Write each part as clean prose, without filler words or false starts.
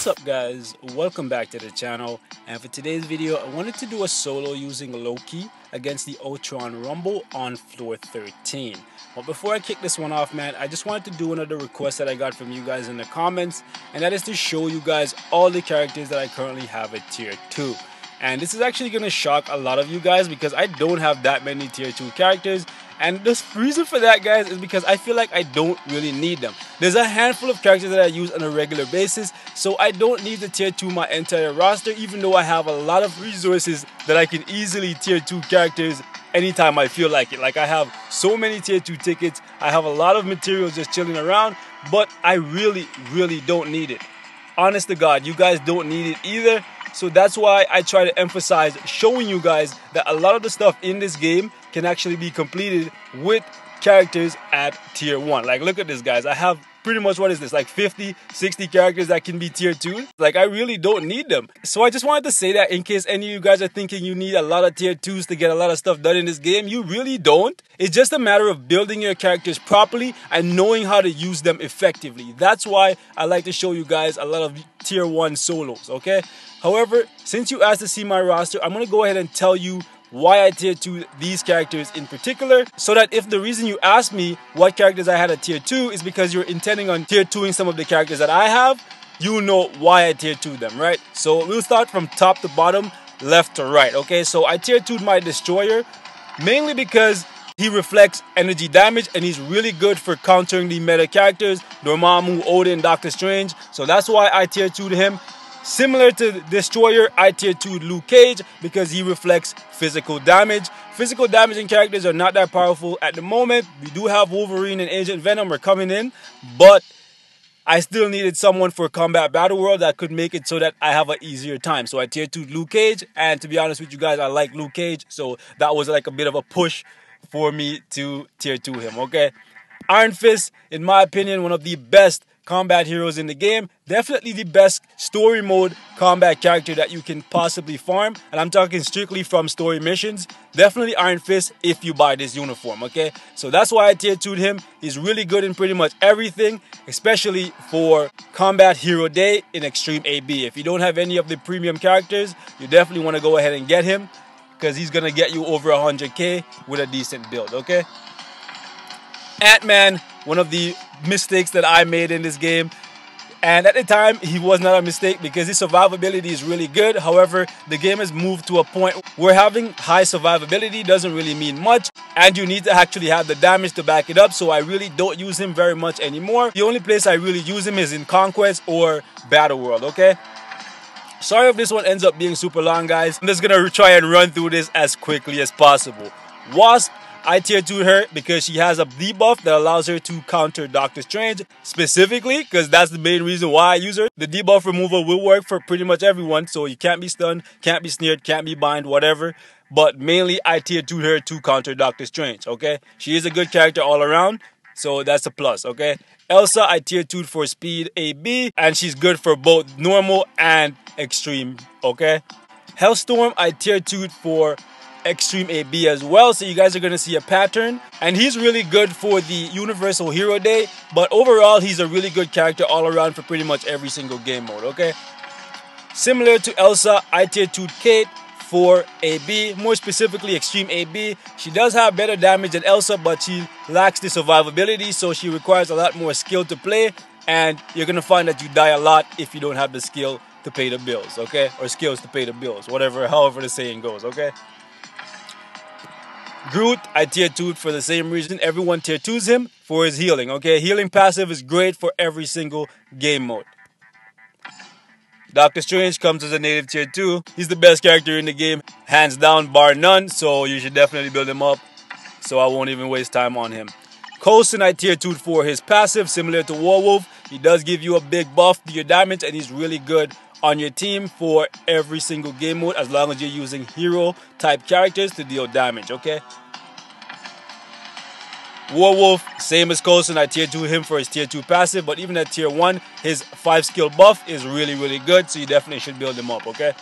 What's up guys, welcome back to the channel, and for today's video I wanted to do a solo using Loki against the Ultron Rumble on floor 13. But before I kick this one off, man, I just wanted to do another request that I got from you guys in the comments, and that is to show you guys all the characters that I currently have at tier 2. And this is actually going to shock a lot of you guys because I don't have that many tier 2 characters. And the reason for that, guys, is because I feel like I don't really need them. There's a handful of characters that I use on a regular basis, so I don't need to tier 2 my entire roster, even though I have a lot of resources that I can easily tier 2 characters anytime I feel like it. Like, I have so many tier 2 tickets, I have a lot of materials just chilling around, but I really don't need it. Honest to God, you guys don't need it either. So that's why I try to emphasize showing you guys that a lot of the stuff in this game can actually be completed with characters at tier 1. Like, look at this, guys. I have pretty much, what is this, like 50, 60 characters that can be tier 2. Like, I really don't need them. So I just wanted to say that in case any of you guys are thinking you need a lot of tier 2s to get a lot of stuff done in this game. You really don't. It's just a matter of building your characters properly and knowing how to use them effectively. That's why I like to show you guys a lot of tier 1 solos, okay? However, since you asked to see my roster, I'm going to go ahead and tell you why I tier 2 these characters in particular, so that if the reason you asked me what characters I had at tier 2 is because you're intending on tier 2ing some of the characters that I have, you know why I tier 2 them, right? So we'll start from top to bottom, left to right, okay? So I tier 2'd my Destroyer, mainly because he reflects energy damage and he's really good for countering the meta characters, Dormammu, Odin, Doctor Strange. So that's why I tier 2'd him. Similar to Destroyer, I tier 2'd Luke Cage because he reflects physical damage. Physical damaging characters are not that powerful at the moment. We do have Wolverine and Agent Venom are coming in, but I still needed someone for Combat Battle World that could make it so that I have an easier time. So I tier 2'd Luke Cage, and to be honest with you guys, I like Luke Cage, so that was like a bit of a push for me to tier 2 him, okay? Iron Fist, in my opinion, one of the best combat heroes in the game. Definitely the best story mode combat character that you can possibly farm, and I'm talking strictly from story missions. Definitely Iron Fist if you buy this uniform, okay? So that's why I tier 2'd him. He's really good in pretty much everything, especially for Combat Hero Day in Extreme AB. If you don't have any of the premium characters, you definitely want to go ahead and get him, because he's gonna get you over 100k with a decent build, okay? Ant-Man, one of the mistakes that I made in this game, and at the time he was not a mistake because his survivability is really good. However, the game has moved to a point where having high survivability doesn't really mean much, and you need to actually have the damage to back it up. So I really don't use him very much anymore. The only place I really use him is in Conquest or Battle World, okay? Sorry if this one ends up being super long, guys. I'm just gonna try and run through this as quickly as possible. Wasp, I tier 2'd her because she has a debuff that allows her to counter Doctor Strange, specifically because that's the main reason why I use her. The debuff removal will work for pretty much everyone, so you can't be stunned, can't be sneered, can't be bind, whatever. But mainly I tier 2'd her to counter Doctor Strange, okay? She is a good character all around, so that's a plus, okay? Elsa, I tier 2'd for speed AB, and she's good for both normal and extreme, okay? Hellstorm, I tier 2'd for Extreme AB as well, so you guys are going to see a pattern, and he's really good for the Universal Hero Day, but overall he's a really good character all around for pretty much every single game mode, okay? Similar to Elsa, I tier 2'd Kate for AB, more specifically Extreme AB. She does have better damage than Elsa, but she lacks the survivability, so she requires a lot more skill to play, and you're going to find that you die a lot if you don't have the skill to pay the bills, okay? Or skills to pay the bills, however the saying goes, okay? Groot, I tier 2'd for the same reason. Everyone tier 2's him for his healing, okay? Healing passive is great for every single game mode. Doctor Strange comes as a native tier 2. He's the best character in the game, hands down, bar none, so you should definitely build him up, so I won't even waste time on him. Coulson, I tier 2'd for his passive, similar to Werewolf. He does give you a big buff to your damage, and he's really good on your team for every single game mode as long as you're using hero type characters to deal damage, okay? Werewolf, same as Coulson, I tier 2 him for his tier 2 passive, but even at tier 1, his 5 skill buff is really good, so you definitely should build him up, okay?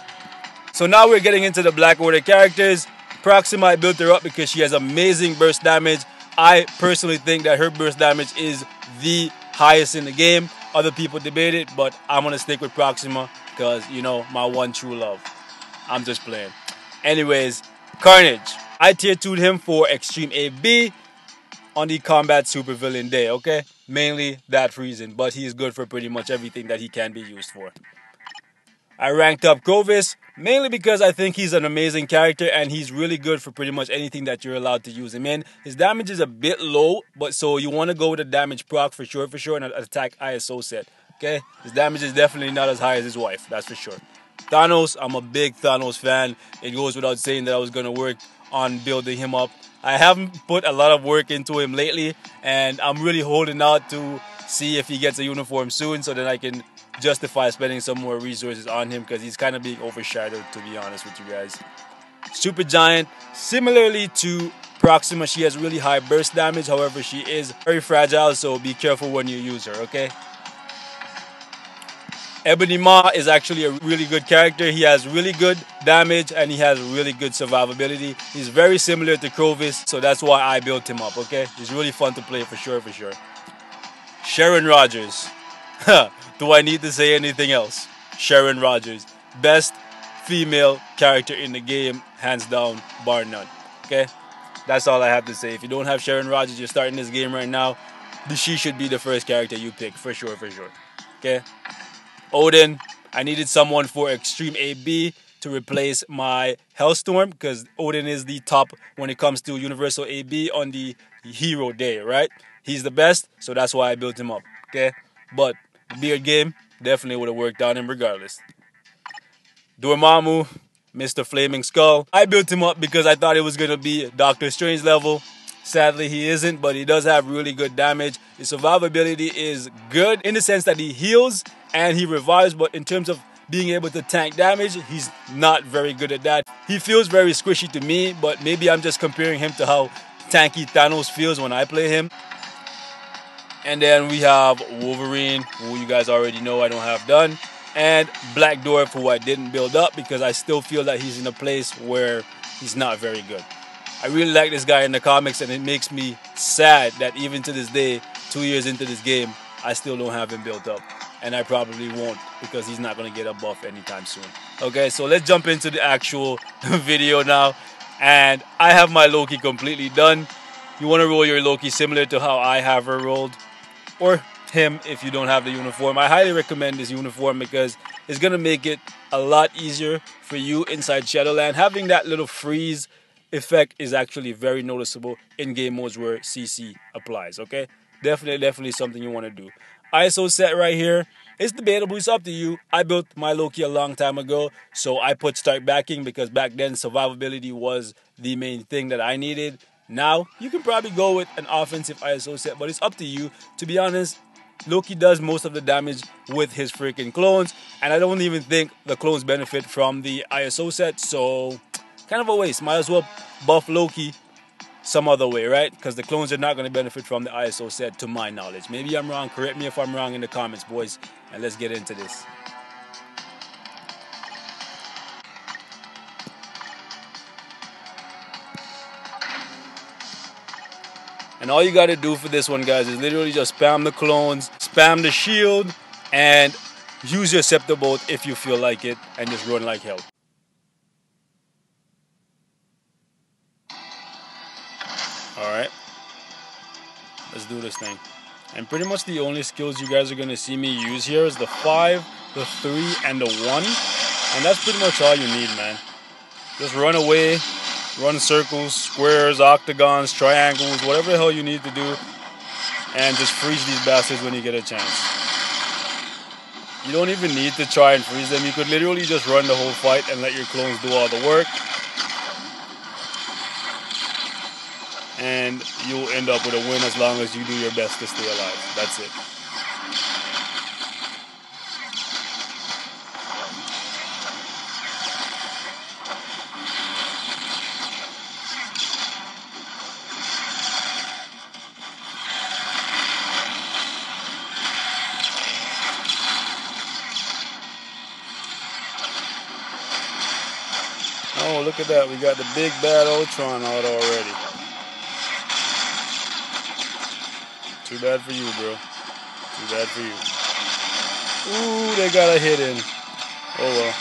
So now we're getting into the Black Order characters. Proxima, I built her up because she has amazing burst damage. I personally think that her burst damage is the highest in the game. Other people debate it, but I'm gonna stick with Proxima because you know my one true love. I'm just playing. Anyways, Carnage. I tier 2'd him for Extreme AB on the Combat Supervillain Day, okay? Mainly that reason, but he's good for pretty much everything that he can be used for. I ranked up Grovis mainly because I think he's an amazing character and he's really good for pretty much anything that you're allowed to use him in. His damage is a bit low, but so you want to go with a damage proc for sure, and an attack ISO set. Okay? His damage is definitely not as high as his wife, that's for sure. Thanos, I'm a big Thanos fan. It goes without saying that I was going to work on building him up. I haven't put a lot of work into him lately, and I'm really holding out to see if he gets a uniform soon so that I can justify spending some more resources on him because he's kind of being overshadowed, to be honest with you guys. Super Giant, similarly to Proxima, she has really high burst damage. However, she is very fragile, so be careful when you use her, okay? Ebony Maw is actually a really good character. He has really good damage and he has really good survivability. He's very similar to Grovis, so that's why I built him up, okay? He's really fun to play for sure, Sharon Rogers. Do I need to say anything else? Sharon Rogers. Best female character in the game, hands down, bar none. Okay? That's all I have to say. If you don't have Sharon Rogers, you're starting this game right now, she should be the first character you pick, for sure. Okay? Odin, I needed someone for Extreme AB to replace my Hellstorm because Odin is the top when it comes to Universal AB on the hero day, right? He's the best, so that's why I built him up, okay? But the beard game definitely would have worked on him regardless. Dormammu, Mr. Flaming Skull. I built him up because I thought it was going to be Doctor Strange level. Sadly, he isn't, but he does have really good damage. His survivability is good in the sense that he heals and he revives, but in terms of being able to tank damage, he's not very good at that. He feels very squishy to me, but maybe I'm just comparing him to how tanky Thanos feels when I play him. And then we have Wolverine, who you guys already know I don't have done, and Black Dwarf, who I didn't build up because I still feel that he's in a place where he's not very good. I really like this guy in the comics, and it makes me sad that even to this day, 2 years into this game, I still don't have him built up. And I probably won't because he's not going to get a buff anytime soon. Okay, so let's jump into the actual video now. And I have my Loki completely done. You want to roll your Loki similar to how I have her rolled. Or him if you don't have the uniform. I highly recommend this uniform because it's going to make it a lot easier for you inside Shadowland. Having that little freeze effect is actually very noticeable in game modes where CC applies, okay? Definitely something you want to do. ISO set right here. It's debatable. It's up to you. I built my Loki a long time ago, so I put start backing because back then survivability was the main thing that I needed. Now, you can probably go with an offensive ISO set, but it's up to you. To be honest, Loki does most of the damage with his freaking clones, and I don't even think the clones benefit from the ISO set, so kind of a waste. Might as well buff Loki some other way, right? Because the clones are not going to benefit from the ISO set to my knowledge. Maybe I'm wrong. Correct me if I'm wrong in the comments, boys. And let's get into this. And all you got to do for this one, guys, is literally just spam the clones, spam the shield, and use your scepter bolt if you feel like it, and just run like hell. Alright, let's do this thing. And pretty much the only skills you guys are going to see me use here is the 5, the 3, and the 1. And that's pretty much all you need, man. Just run away, run circles, squares, octagons, triangles, whatever the hell you need to do. And just freeze these bastards when you get a chance. You don't even need to try and freeze them. You could literally just run the whole fight and let your clones do all the work. And you'll end up with a win as long as you do your best to stay alive. That's it. Oh, look at that. We got the big bad Ultron out already. Too bad for you, bro. Too bad for you. Ooh, they got a hit in. Oh well.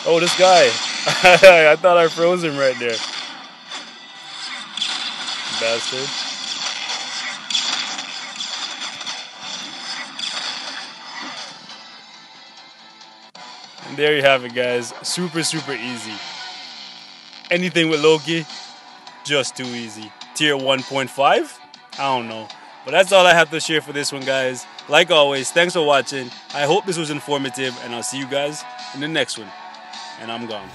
Oh, this guy. I thought I froze him right there. Bastard. And there you have it, guys. Super easy. Anything with Loki, just too easy. Tier 1.5? I don't know. But that's all I have to share for this one, guys. Like always, thanks for watching. I hope this was informative, and I'll see you guys in the next one. And I'm gone.